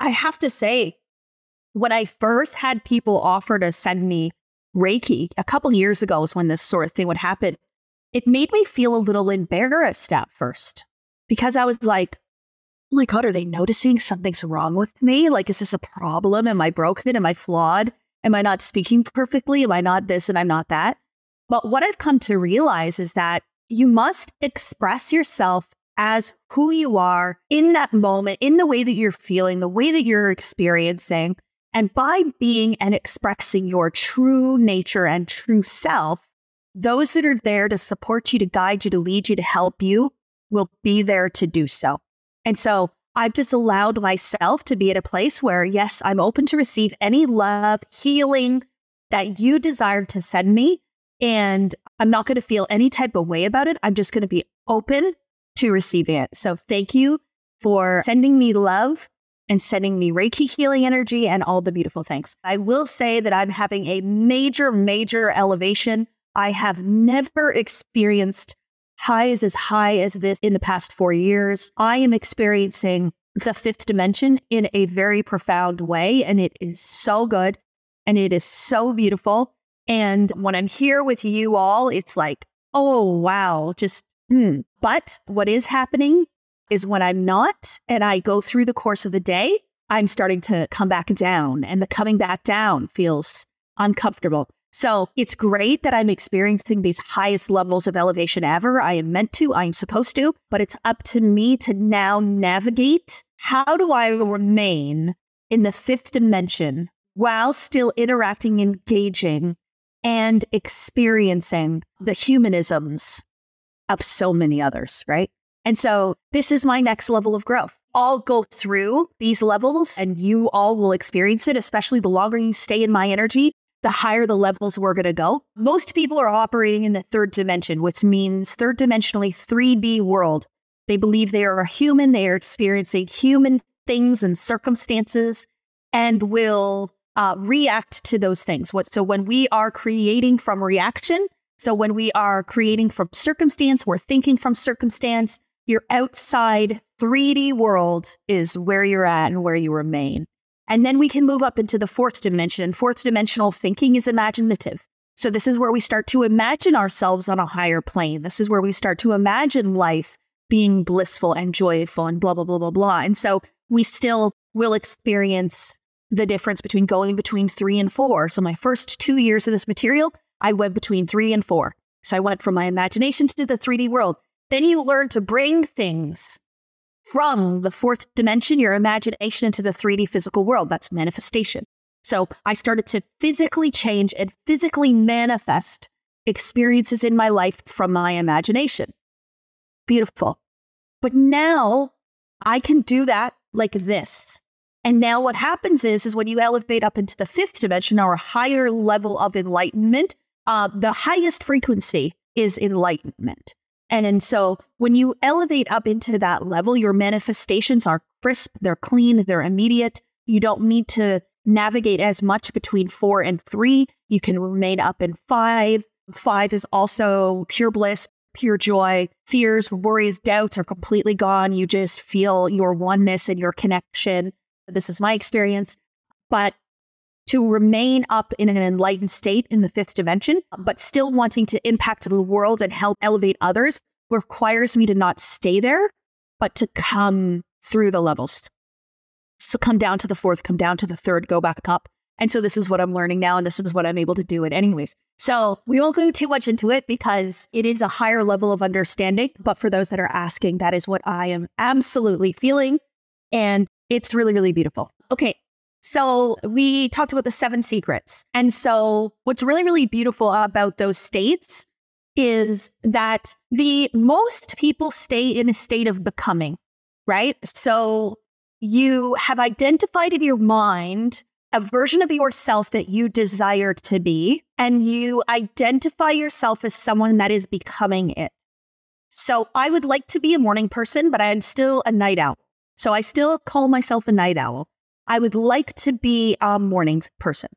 I have to say, when I first had people offer to send me Reiki a couple years ago is when this sort of thing would happen. It made me feel a little embarrassed at first because I was like, oh my God, are they noticing something's wrong with me? Like, is this a problem? Am I broken? Am I flawed? Am I not speaking perfectly? Am I not this and I'm not that? But what I've come to realize is that you must express yourself as who you are in that moment, in the way that you're feeling, the way that you're experiencing. And by being and expressing your true nature and true self, those that are there to support you, to guide you, to lead you, to help you will be there to do so. And so I've just allowed myself to be at a place where, yes, I'm open to receive any love, healing that you desire to send me. And I'm not going to feel any type of way about it. I'm just going to be open to receiving it. So thank you for sending me love and sending me Reiki healing energy and all the beautiful things. I will say that I'm having a major, major elevation. I have never experienced highs as high as this in the past 4 years. I am experiencing the fifth dimension in a very profound way, and it is so good, and it is so beautiful. And when I'm here with you all, it's like, oh, wow, just, But what is happening is when I'm not, and I go through the course of the day, I'm starting to come back down, and the coming back down feels uncomfortable. So it's great that I'm experiencing these highest levels of elevation ever. I am meant to, I'm supposed to, but it's up to me to now navigate. How do I remain in the fifth dimension while still interacting, engaging, and experiencing the humanisms of so many others, right? And so this is my next level of growth. I'll go through these levels and you all will experience it, especially the longer you stay in my energy, the higher the levels we're going to go. Most people are operating in the third dimension, which means third dimensionally 3D world. They believe they are human, they are experiencing human things and circumstances and will react to those things. So when we are creating from reaction, so when we are creating from circumstance, we're thinking from circumstance, your outside 3D world is where you're at and where you remain. And then we can move up into the fourth dimension. Fourth dimensional thinking is imaginative. So this is where we start to imagine ourselves on a higher plane. This is where we start to imagine life being blissful and joyful and blah, blah, blah, blah, blah. And so we still will experience the difference between going between 3 and 4. So my first 2 years of this material, I went between 3 and 4. So I went from my imagination to the 3D world. Then you learn to bring things from the fourth dimension, your imagination, into the 3D physical world. That's manifestation. So I started to physically change and physically manifest experiences in my life from my imagination. Beautiful. But now I can do that like this. And now what happens is when you elevate up into the fifth dimension or a higher level of enlightenment, the highest frequency is enlightenment. And so when you elevate up into that level, your manifestations are crisp, they're clean, they're immediate. You don't need to navigate as much between 4 and 3. You can remain up in 5. 5 is also pure bliss, pure joy. Fears, worries, doubts are completely gone. You just feel your oneness and your connection. This is my experience. But to remain up in an enlightened state in the fifth dimension, but still wanting to impact the world and help elevate others requires me to not stay there, but to come through the levels. So come down to the fourth, come down to the third, go back up. And so this is what I'm learning now, and this is what I'm able to do it anyways. So we won't go too much into it because it is a higher level of understanding. But for those that are asking, that is what I am absolutely feeling. And it's really, really beautiful. Okay. So we talked about the 7 secrets. And so what's really, really beautiful about those states is that the most people stay in a state of becoming, right? So you have identified in your mind a version of yourself that you desire to be, and you identify yourself as someone that is becoming it. So I would like to be a morning person, but I'm still a night owl. So I still call myself a night owl. I would like to be a morning person.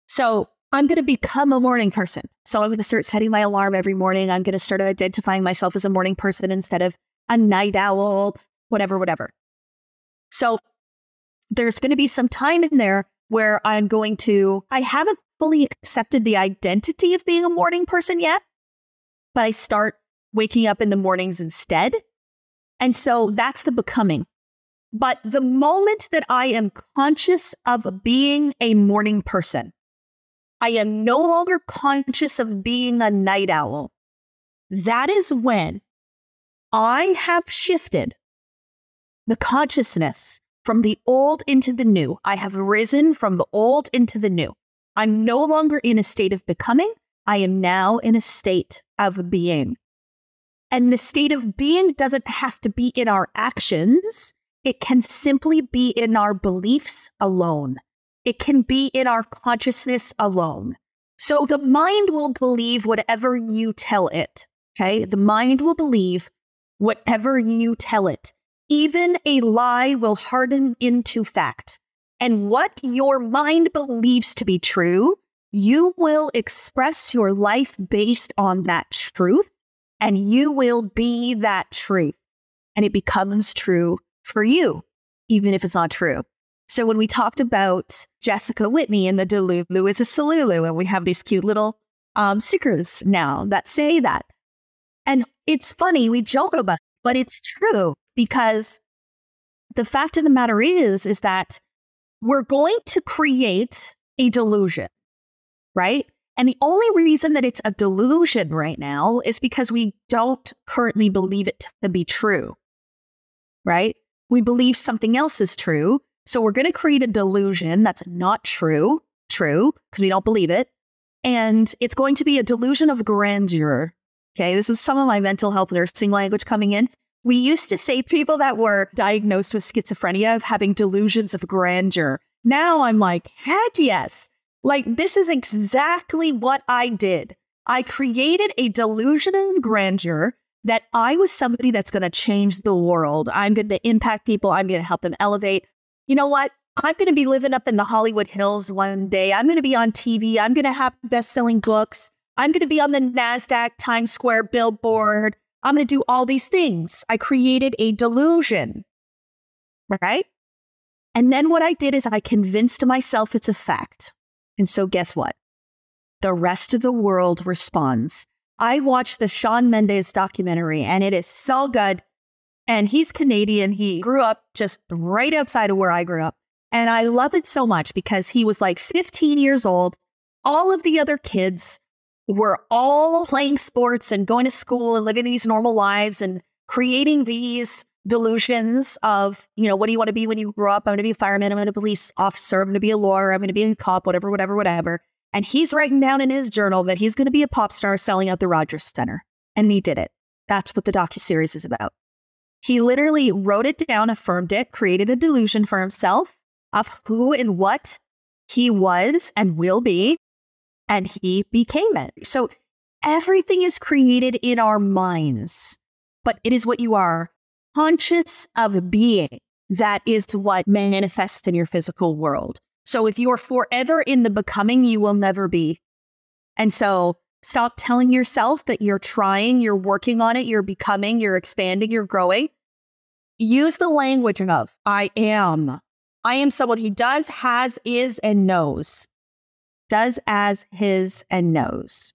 So I'm going to become a morning person. So I'm going to start setting my alarm every morning. I'm going to start identifying myself as a morning person instead of a night owl, whatever. So there's going to be some time in there where I haven't fully accepted the identity of being a morning person yet, but I start waking up in the mornings instead. And so that's the becoming. But the moment that I am conscious of being a morning person, I am no longer conscious of being a night owl. That is when I have shifted the consciousness from the old into the new. I have risen from the old into the new. I'm no longer in a state of becoming. I am now in a state of being. And the state of being doesn't have to be in our actions. It can simply be in our beliefs alone. It can be in our consciousness alone. So the mind will believe whatever you tell it. Okay? The mind will believe whatever you tell it. Even a lie will harden into fact. And what your mind believes to be true, you will express your life based on that truth, and you will be that truth. And it becomes true for you, even if it's not true. So when we talked about Jessica Whitney and the Delulu is a Salulu, and we have these cute little stickers now that say that. And it's funny, we joke about it, but it's true, because the fact of the matter is that we're going to create a delusion, right? And the only reason that it's a delusion right now is because we don't currently believe it to be true, right? We believe something else is true. So we're going to create a delusion that's not true, because we don't believe it. And it's going to be a delusion of grandeur. Okay, this is some of my mental health nursing language coming in. We used to say people that were diagnosed with schizophrenia of having delusions of grandeur. Now I'm like, heck yes. Like, this is exactly what I did. I created a delusion of grandeur that I was somebody that's going to change the world. I'm going to impact people. I'm going to help them elevate. You know what? I'm going to be living up in the Hollywood Hills one day. I'm going to be on TV. I'm going to have best-selling books. I'm going to be on the NASDAQ Times Square billboard. I'm going to do all these things. I created a delusion, right? And then what I did is I convinced myself it's a fact. And so guess what? The rest of the world responds. I watched the Shawn Mendes documentary, and it is so good. And he's Canadian. He grew up just right outside of where I grew up. And I love it so much because he was like 15 years old. All of the other kids were all playing sports and going to school and living these normal lives and creating these delusions of, you know, what do you want to be when you grow up? I'm going to be a fireman. I'm going to be a police officer. I'm going to be a lawyer. I'm going to be a cop, whatever. And he's writing down in his journal that he's going to be a pop star selling out the Rogers Center. And he did it. That's what the docuseries is about. He literally wrote it down, affirmed it, created a delusion for himself of who and what he was and will be. And he became it. So everything is created in our minds, but it is what you are conscious of being. That is what manifests in your physical world. So if you are forever in the becoming, you will never be. And so stop telling yourself that you're trying, you're working on it, you're becoming, you're expanding, you're growing. Use the language of I am. I am someone who does, has, is, and knows. Does, as, his, and knows.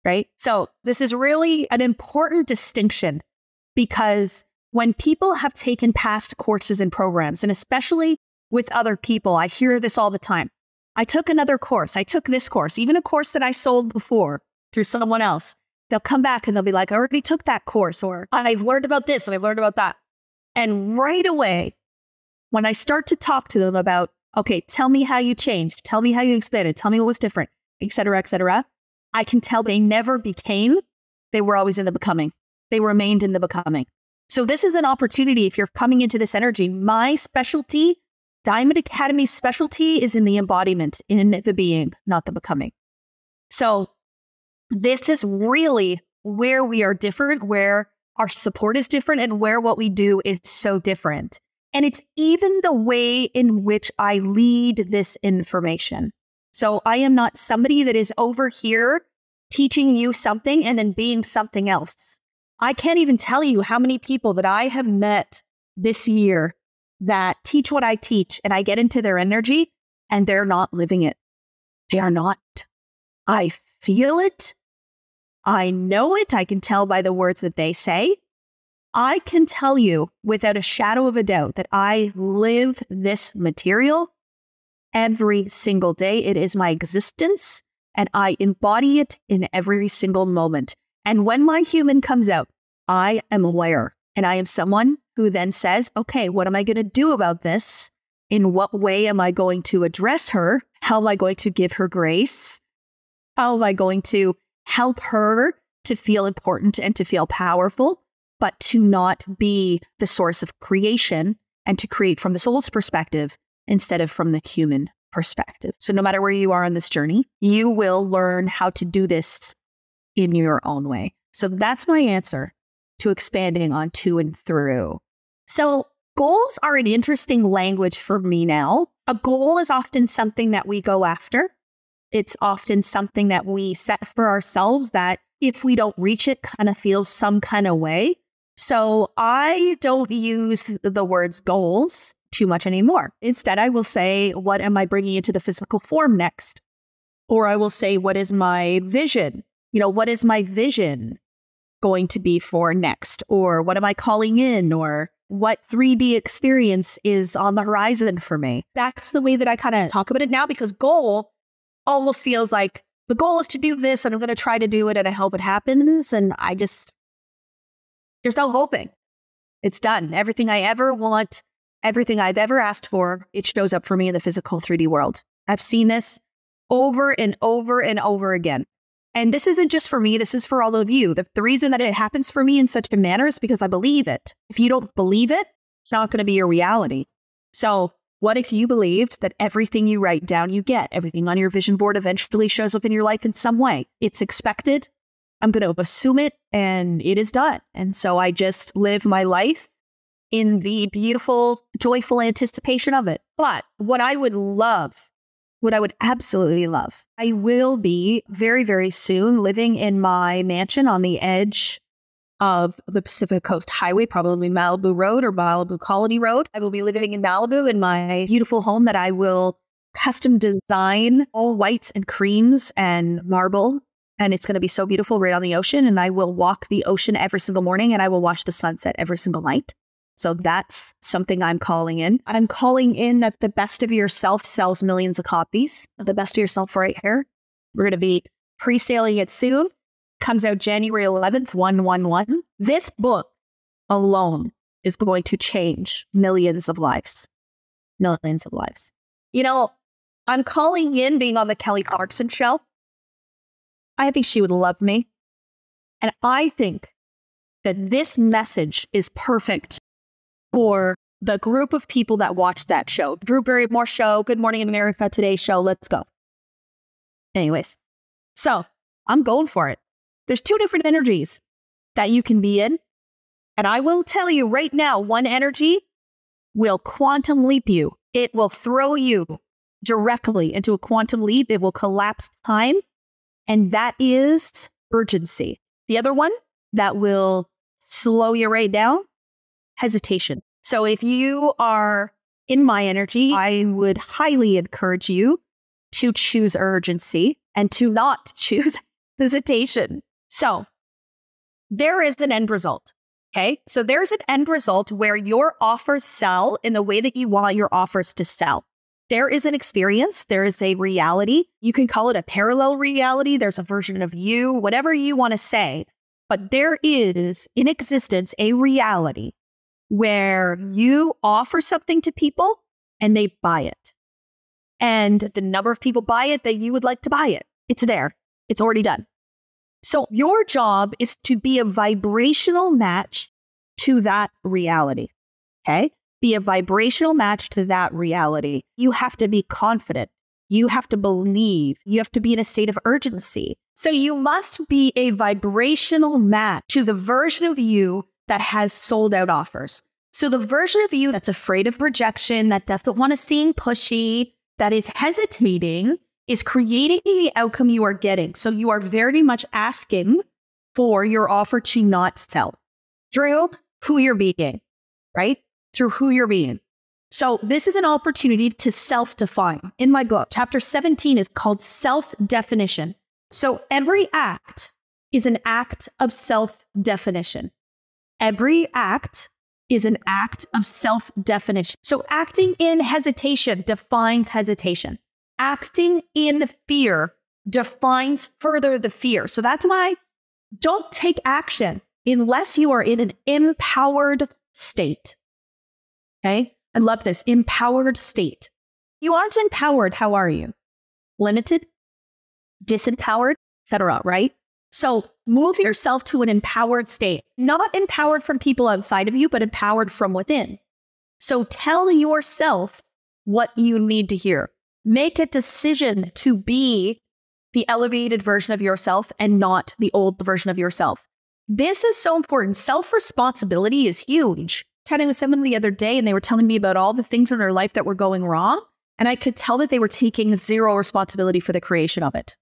Right? So this is really an important distinction, because when people have taken past courses and programs, and especially with other people, I hear this all the time. I took another course. I took this course, even a course that I sold before through someone else. They'll come back and they'll be like, I already took that course, or I've learned about this and I've learned about that. And right away, when I start to talk to them about, okay, tell me how you changed. Tell me how you expanded. Tell me what was different, et cetera, I can tell they never became. They were always in the becoming. They remained in the becoming. So this is an opportunity if you're coming into this energy. My specialty, Diamond Academy's specialty, is in the embodiment, in the being, not the becoming. So this is really where we are different, where our support is different, and where what we do is so different. And it's even the way in which I lead this information. So I am not somebody that is over here teaching you something and then being something else. I can't even tell you how many people that I have met this year that teach what I teach, and I get into their energy and they're not living it. They are not. I feel it. I know it. I can tell by the words that they say. I can tell you without a shadow of a doubt that I live this material every single day. It is my existence, and I embody it in every single moment. And when my human comes out, I am aware, and I am someone who then says, okay, what am I going to do about this? In what way am I going to address her? How am I going to give her grace? How am I going to help her to feel important and to feel powerful, but to not be the source of creation and to create from the soul's perspective instead of from the human perspective? So no matter where you are on this journey, you will learn how to do this in your own way. So that's my answer to expanding on to and through. So goals are an interesting language for me now. A goal is often something that we go after. It's often something that we set for ourselves that if we don't reach it, kind of feels some kind of way. So I don't use the words goals too much anymore. Instead, I will say, what am I bringing into the physical form next? Or I will say, what is my vision? What is my vision going to be for next? Or what am I calling in? Or what 3D experience is on the horizon for me? That's the way that I kind of talk about it now, because goal almost feels like the goal is to do this and I'm going to try to do it and I hope it happens. And there's no hoping. It's done. Everything I ever want, everything I've ever asked for, it shows up for me in the physical 3D world. I've seen this over and over and over again. And this isn't just for me. This is for all of you. The reason that it happens for me in such a manner is because I believe it. If you don't believe it, it's not going to be your reality. So what if you believed that everything you write down, you get? Everything on your vision board eventually shows up in your life in some way. It's expected. I'm going to assume it, and it is done. And so I just live my life in the beautiful, joyful anticipation of it. But what I would absolutely love, I will be very, very soon living in my mansion on the edge of the Pacific Coast Highway, probably Malibu Road or Malibu Colony Road. I will be living in Malibu in my beautiful home that I will custom design, all whites and creams and marble. And it's going to be so beautiful right on the ocean. And I will walk the ocean every single morning and I will watch the sunset every single night. So that's something I'm calling in. I'm calling in that The Best of Yourself sells millions of copies. The Best of Yourself right here. We're going to be pre-sailing it soon. Comes out January 11th, 1/11. This book alone is going to change millions of lives. Millions of lives. I'm calling in being on the Kelly Clarkson show. I think she would love me. And I think that this message is perfect for the group of people that watch that show. Drew Barrymore show, Good Morning America, Today show, let's go. Anyways, so I'm going for it. There's two different energies that you can be in. And I will tell you right now, one energy will quantum leap you. It will throw you directly into a quantum leap. It will collapse time. And that is urgency. The other one that will slow you right down, hesitation. So if you are in my energy, I would highly encourage you to choose urgency and to not choose hesitation. So there is an end result. Okay. So there's an end result where your offers sell in the way that you want your offers to sell. There is an experience. There is a reality. You can call it a parallel reality. There's a version of you, whatever you want to say. But there is in existence a reality where you offer something to people and they buy it. And the number of people buy it that you would like to buy it. It's there. It's already done. So your job is to be a vibrational match to that reality. Okay? Be a vibrational match to that reality. You have to be confident. You have to believe. You have to be in a state of urgency. So you must be a vibrational match to the version of you that has sold out offers. So the version of you that's afraid of rejection, that doesn't want to seem pushy, that is hesitating, is creating the outcome you are getting. So you are very much asking for your offer to not sell through who you're being, right? Through who you're being. So this is an opportunity to self-define. In my book, chapter 17 is called self-definition. So every act is an act of self-definition. Every act is an act of self-definition. So acting in hesitation defines hesitation. Acting in fear defines further the fear. So that's why don't take action unless you are in an empowered state. Okay? I love this, empowered state. You aren't empowered, how are you? Limited, disempowered, etc., right? So move yourself to an empowered state, not empowered from people outside of you, but empowered from within. So tell yourself what you need to hear. Make a decision to be the elevated version of yourself and not the old version of yourself. This is so important. Self-responsibility is huge. Chatting with someone the other day and they were telling me about all the things in their life that were going wrong. And I could tell that they were taking zero responsibility for the creation of it.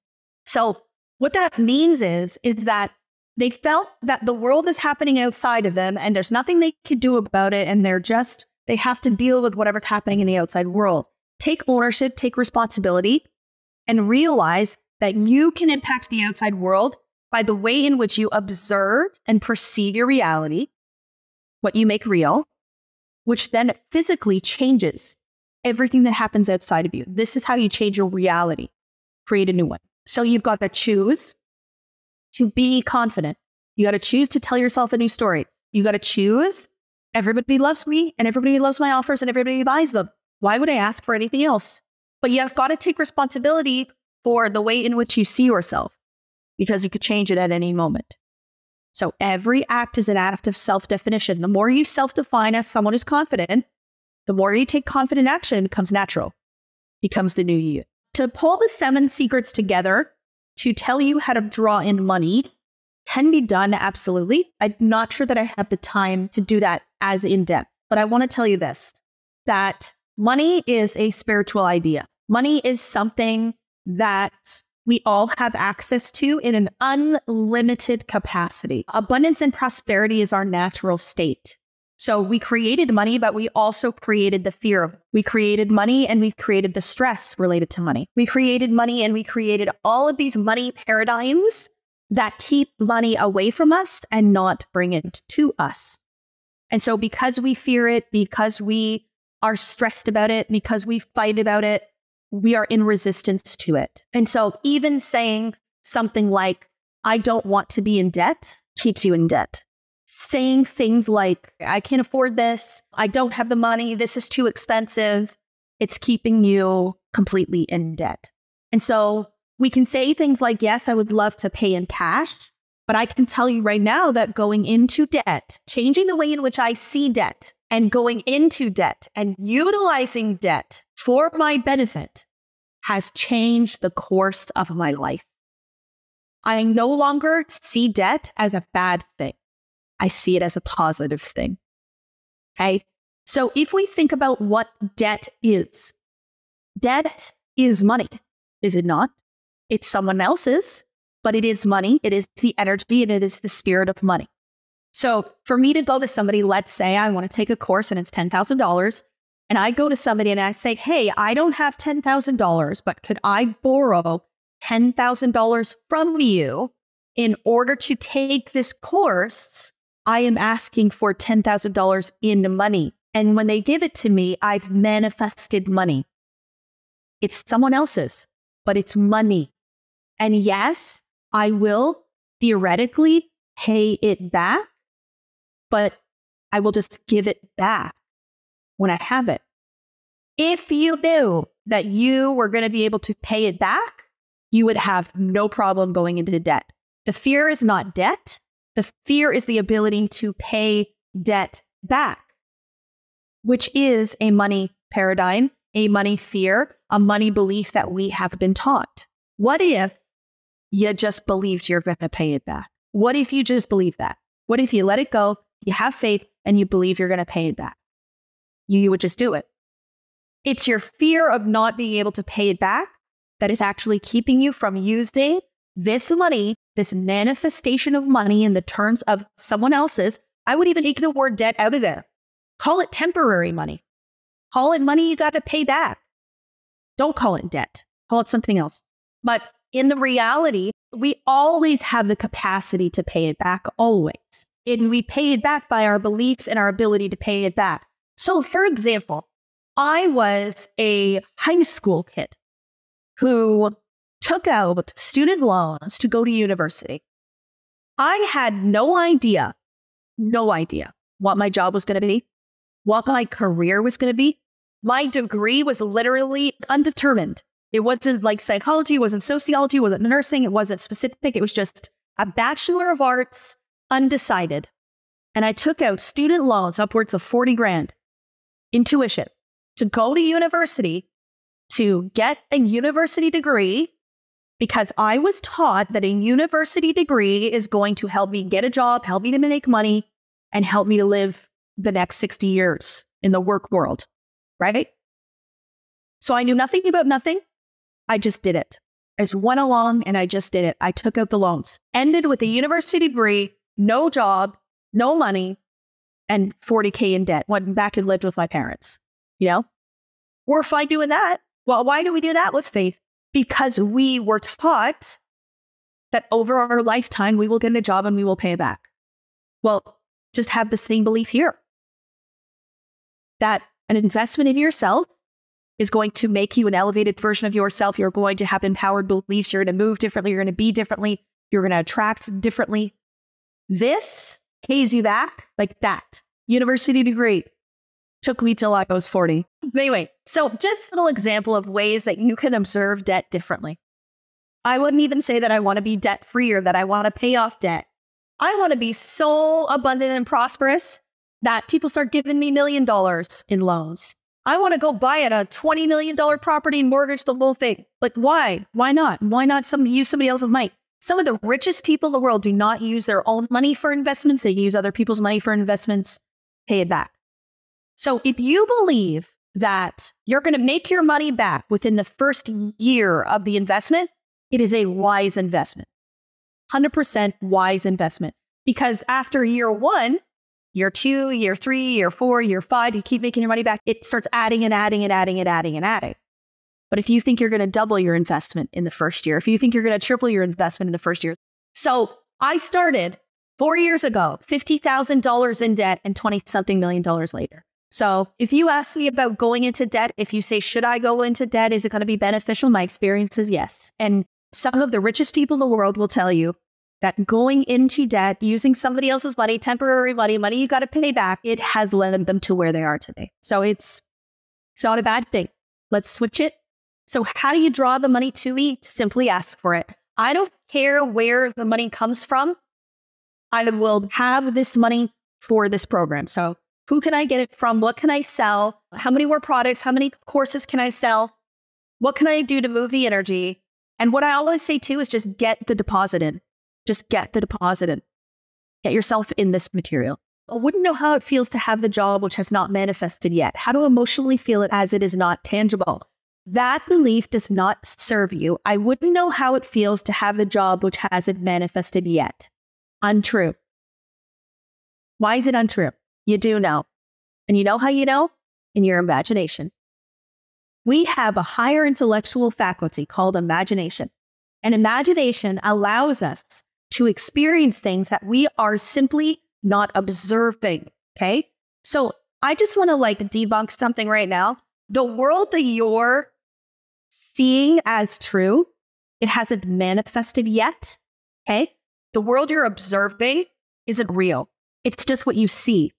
So what that means is that they felt that the world is happening outside of them and there's nothing they could do about it. And they have to deal with whatever's happening in the outside world. Take ownership, take responsibility, and realize that you can impact the outside world by the way in which you observe and perceive your reality, what you make real, which then physically changes everything that happens outside of you. This is how you change your reality, create a new one. So you've got to choose to be confident. You got to choose to tell yourself a new story. You got to choose, everybody loves me and everybody loves my offers and everybody buys them. Why would I ask for anything else? But you've got to take responsibility for the way in which you see yourself, because you could change it at any moment. So every act is an act of self-definition. The more you self-define as someone who's confident, the more you take confident action, it becomes natural, becomes the new you. To pull the 7 secrets together to tell you how to draw in money can be done, absolutely. I'm not sure that I have the time to do that as in depth, but I want to tell you this, that money is a spiritual idea. Money is something that we all have access to in an unlimited capacity. Abundance and prosperity is our natural state. So we created money, but we also created the fear of it. We created money and we created the stress related to money. We created money and we created all of these money paradigms that keep money away from us and not bring it to us. And so because we fear it, because we are stressed about it, because we fight about it, we are in resistance to it. And so even saying something like, I don't want to be in debt, keeps you in debt. Saying things like, I can't afford this, I don't have the money, this is too expensive, it's keeping you completely in debt. And so we can say things like, yes, I would love to pay in cash, but I can tell you right now that going into debt, changing the way in which I see debt, and going into debt and utilizing debt for my benefit has changed the course of my life. I no longer see debt as a bad thing. I see it as a positive thing. Okay? So if we think about what debt is money, is it not? It's someone else's, but it is money. It is the energy and it is the spirit of money. So for me to go to somebody, let's say I want to take a course and it's $10,000, and I go to somebody and I say, hey, I don't have $10,000, but could I borrow $10,000 from you in order to take this course? I am asking for $10,000 in money. And when they give it to me, I've manifested money. It's someone else's, but it's money. And yes, I will theoretically pay it back, but I will just give it back when I have it. If you knew that you were going to be able to pay it back, you would have no problem going into debt. The fear is not debt. The fear is the ability to pay debt back, which is a money paradigm, a money fear, a money belief that we have been taught. What if you just believed you're going to pay it back? What if you just believe that? What if you let it go, you have faith, and you believe you're going to pay it back? You would just do it. It's your fear of not being able to pay it back that is actually keeping you from using this money, this manifestation of money in the terms of someone else's. I would even take the word debt out of there. Call it temporary money. Call it money you got to pay back. Don't call it debt. Call it something else. But in the reality, we always have the capacity to pay it back, always. And we pay it back by our belief and our ability to pay it back. So for example, I was a high school kid who took out student loans to go to university. I had no idea what my job was going to be, what my career was going to be. My degree was literally undetermined. It wasn't like psychology, it wasn't sociology, it wasn't nursing, it wasn't specific. It was just a Bachelor of Arts, undecided. And I took out student loans upwards of 40 grand in tuition to go to university to get a university degree, because I was taught that a university degree is going to help me get a job, help me to make money, and help me to live the next 60 years in the work world, right? So I knew nothing about nothing. I just did it. I just went along and I just did it. I took out the loans, ended with a university degree, no job, no money, and 40K in debt. Went back and lived with my parents, We're fine doing that. Well, why do we do that with faith? Because we were taught that over our lifetime, we will get a job and we will pay it back. Well, just have the same belief here. That an investment in yourself is going to make you an elevated version of yourself. You're going to have empowered beliefs. You're going to move differently. You're going to be differently. You're going to attract differently. This pays you back like that. University degree took me till I was 40. Anyway, so just a little example of ways that you can observe debt differently. I wouldn't even say that I want to be debt free or that I want to pay off debt. I want to be so abundant and prosperous that people start giving me $1 million in loans. I want to go buy a $20 million property and mortgage the whole thing. Like, why? Why not? Why not use somebody else's money? Some of the richest people in the world do not use their own money for investments. They use other people's money for investments. Pay it back. So if you believe that you're going to make your money back within the first year of the investment, it is a wise investment. 100% wise investment. Because after year 1, year 2, year 3, year 4, year 5, you keep making your money back. It starts adding and adding and adding and adding and adding. But if you think you're going to double your investment in the first year, if you think you're going to triple your investment in the first year. So I started 4 years ago, $50,000 in debt and 20-something million dollars later. So if you ask me about going into debt, if you say, should I go into debt? Is it going to be beneficial? My experience is yes. And some of the richest people in the world will tell you that going into debt, using somebody else's money, temporary money you got to pay back, it has led them to where they are today. So it's not a bad thing. Let's switch it. So how do you draw the money to me? Simply ask for it. I don't care where the money comes from. I will have this money for this program. So who can I get it from? What can I sell? How many more products? How many courses can I sell? What can I do to move the energy? And what I always say too is just get the deposit in. Just get the deposit in. Get yourself in this material. I wouldn't know how it feels to have the job which has not manifested yet. How to emotionally feel it as it is not tangible. That belief does not serve you. I wouldn't know how it feels to have the job which hasn't manifested yet. Untrue. Why is it untrue? You do know. And you know how you know? In your imagination. We have a higher intellectual faculty called imagination. And imagination allows us to experience things that we are simply not observing. Okay? So I just want to debunk something right now. The world that you're seeing as true, it hasn't manifested yet. Okay? The world you're observing isn't real. It's just what you see.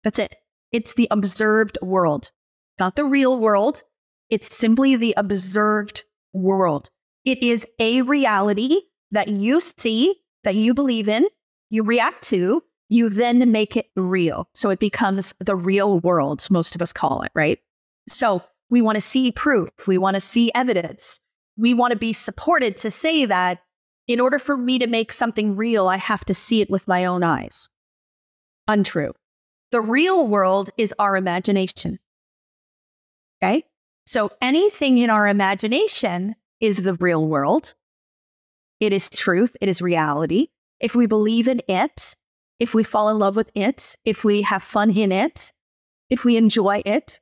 That's it. It's the observed world, not the real world. It's simply the observed world. It is a reality that you see, that you believe in, you react to, you then make it real. So it becomes the real world, most of us call it, right? So we want to see proof. We want to see evidence. We want to be supported to say that in order for me to make something real, I have to see it with my own eyes. Untrue. The real world is our imagination. Okay? So anything in our imagination is the real world. It is truth. It is reality. If we believe in it, if we fall in love with it, if we have fun in it, if we enjoy it,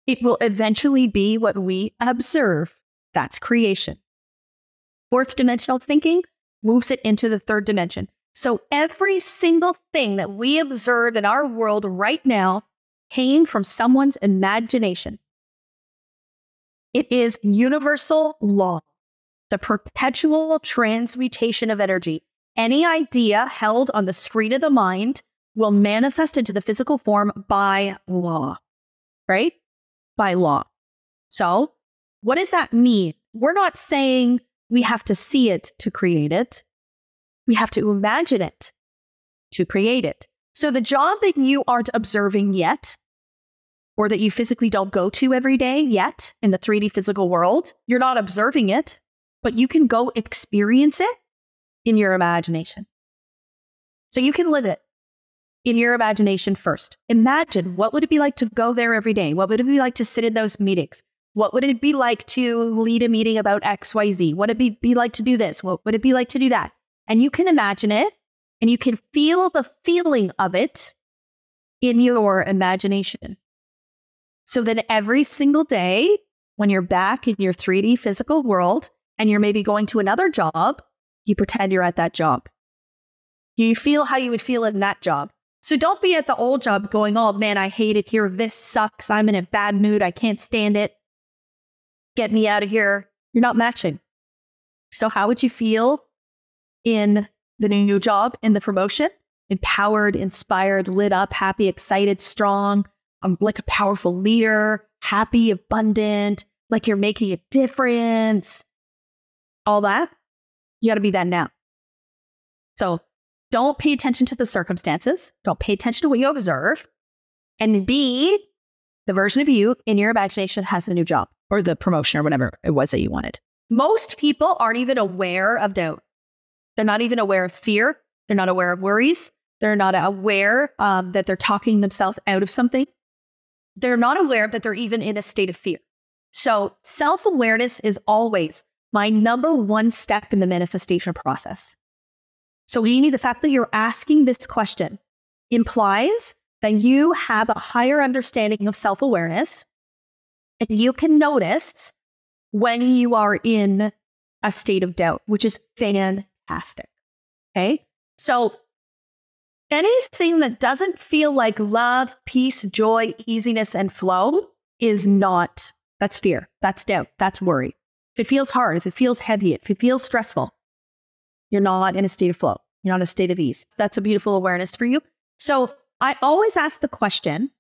it will eventually be what we observe. That's creation. Fourth dimensional thinking moves it into the third dimension. So every single thing that we observe in our world right now came from someone's imagination. It is universal law, the perpetual transmutation of energy. Any idea held on the screen of the mind will manifest into the physical form by law, right? By law. So what does that mean? We're not saying we have to see it to create it. We have to imagine it to create it. So the job that you aren't observing yet, or that you physically don't go to every day yet in the 3D physical world, you're not observing it, but you can go experience it in your imagination. So you can live it in your imagination first. Imagine, what would it be like to go there every day? What would it be like to sit in those meetings? What would it be like to lead a meeting about XYZ? What would it be like to do this? What would it be like to do that? And you can imagine it, and you can feel the feeling of it in your imagination. So then every single day, when you're back in your 3D physical world, and you're maybe going to another job, you pretend you're at that job. You feel how you would feel in that job. So don't be at the old job going, oh man, I hate it here. This sucks. I'm in a bad mood. I can't stand it. Get me out of here. You're not matching. So how would you feel in the new job, in the promotion? Empowered, inspired, lit up, happy, excited, strong, like a powerful leader, happy, abundant, like you're making a difference. All that, you got to be that now. So don't pay attention to the circumstances. Don't pay attention to what you observe. And be the version of you in your imagination has a new job or the promotion or whatever it was that you wanted. Most people aren't even aware of doubt. They're not even aware of fear. They're not aware of worries. They're not aware that they're talking themselves out of something. They're not aware that they're even in a state of fear. So self-awareness is always my number one step in the manifestation process. So Amy, the fact that you're asking this question implies that you have a higher understanding of self-awareness, and you can notice when you are in a state of doubt, which is fantastic. Okay? So anything that doesn't feel like love, peace, joy, easiness, and flow is not, that's fear, that's doubt, that's worry. If it feels hard, if it feels heavy, if it feels stressful, you're not in a state of flow. You're not in a state of ease. That's a beautiful awareness for you. So I always ask the question,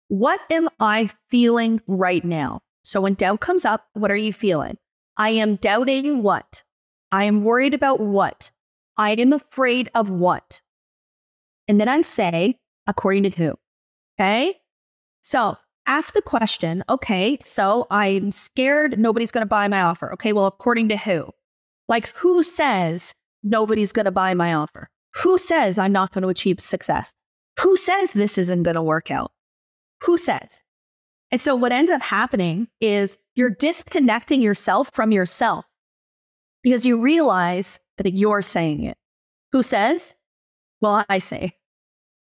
what am I feeling right now? So when doubt comes up, what are you feeling? I am doubting what? I am worried about what? I am afraid of what? And then I say, according to who? Okay? So ask the question, okay, so I'm scared nobody's going to buy my offer. Okay, well, according to who? Like, who says nobody's going to buy my offer? Who says I'm not going to achieve success? Who says this isn't going to work out? Who says? And so what ends up happening is you're disconnecting yourself from yourself because you realize that you're saying it. Who says? Well, I say.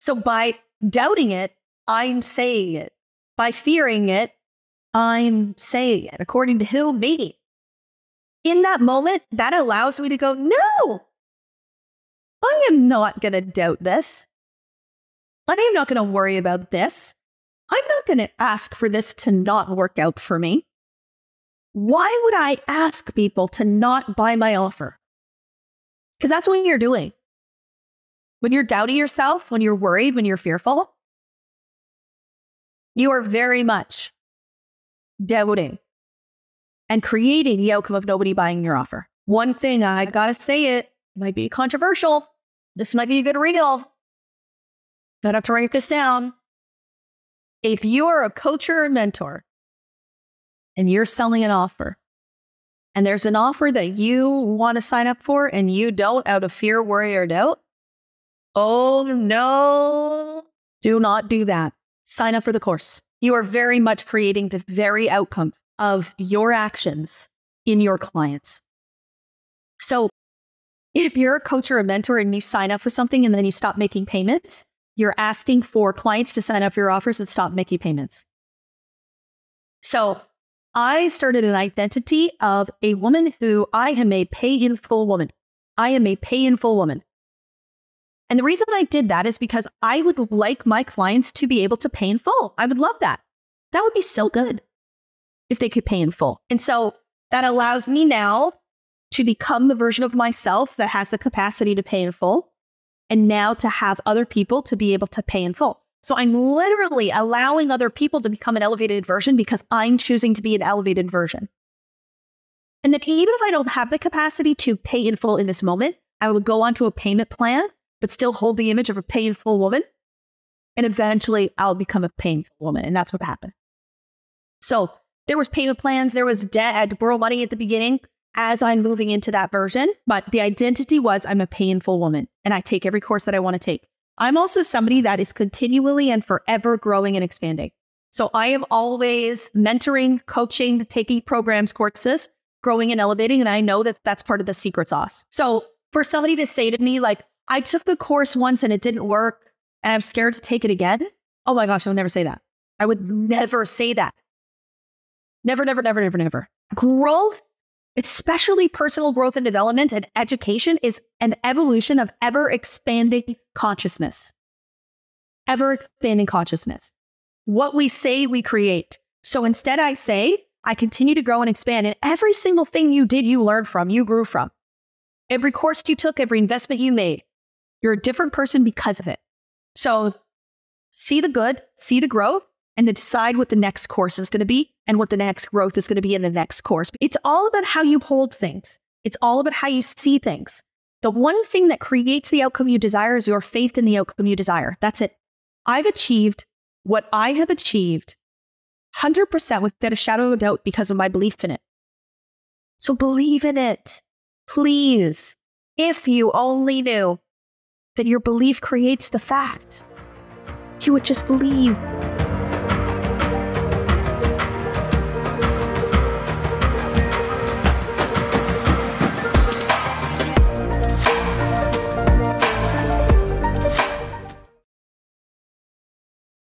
So by doubting it, I'm saying it. By fearing it, I'm saying it. According to who? Me. In that moment, that allows me to go, no, I am not going to doubt this. I am not going to worry about this. I'm not going to ask for this to not work out for me. Why would I ask people to not buy my offer? Because that's what you're doing. When you're doubting yourself, when you're worried, when you're fearful, you are very much doubting and creating the outcome of nobody buying your offer. One thing, I got to say it, might be controversial. This might be a good reel. Don't have to write this down. If you are a coach or a mentor and you're selling an offer and there's an offer that you want to sign up for and you don't out of fear, worry, or doubt, oh no, do not do that. Sign up for the course. You are very much creating the very outcome of your actions in your clients. So if you're a coach or a mentor and you sign up for something and then you stop making payments, you're asking for clients to sign up for your offers and stop making payments. So I started an identity of a woman who I am a pay in full woman. I am a pay in full woman. And the reason I did that is because I would like my clients to be able to pay in full. I would love that. That would be so good if they could pay in full. And so that allows me now to become the version of myself that has the capacity to pay in full, and now to have other people to be able to pay in full. So I'm literally allowing other people to become an elevated version because I'm choosing to be an elevated version. And then even if I don't have the capacity to pay in full in this moment, I will go onto a payment plan, but still hold the image of a pay in full woman. And eventually I'll become a pay in full woman. And that's what happened. So there was payment plans, there was debt, I had to borrow money at the beginning as I'm moving into that version. But the identity was I'm a pay in full woman and I take every course that I want to take. I'm also somebody that is continually and forever growing and expanding. So I am always mentoring, coaching, taking programs, courses, growing and elevating. And I know that that's part of the secret sauce. So for somebody to say to me, like, I took the course once and it didn't work and I'm scared to take it again. Oh my gosh, I would never say that. I would never say that. Never, never, never, never, never. Growth, especially personal growth and development and education, is an evolution of ever-expanding consciousness. Ever-expanding consciousness. What we say, we create. So instead I say, I continue to grow and expand. And every single thing you did, you learned from, you grew from. Every course you took, every investment you made, you're a different person because of it. So see the good, see the growth, and then decide what the next course is going to be and what the next growth is going to be in the next course. It's all about how you hold things. It's all about how you see things. The one thing that creates the outcome you desire is your faith in the outcome you desire. That's it. I've achieved what I have achieved 100% without a shadow of a doubt because of my belief in it. So believe in it, please. If you only knew that your belief creates the fact, you would just believe.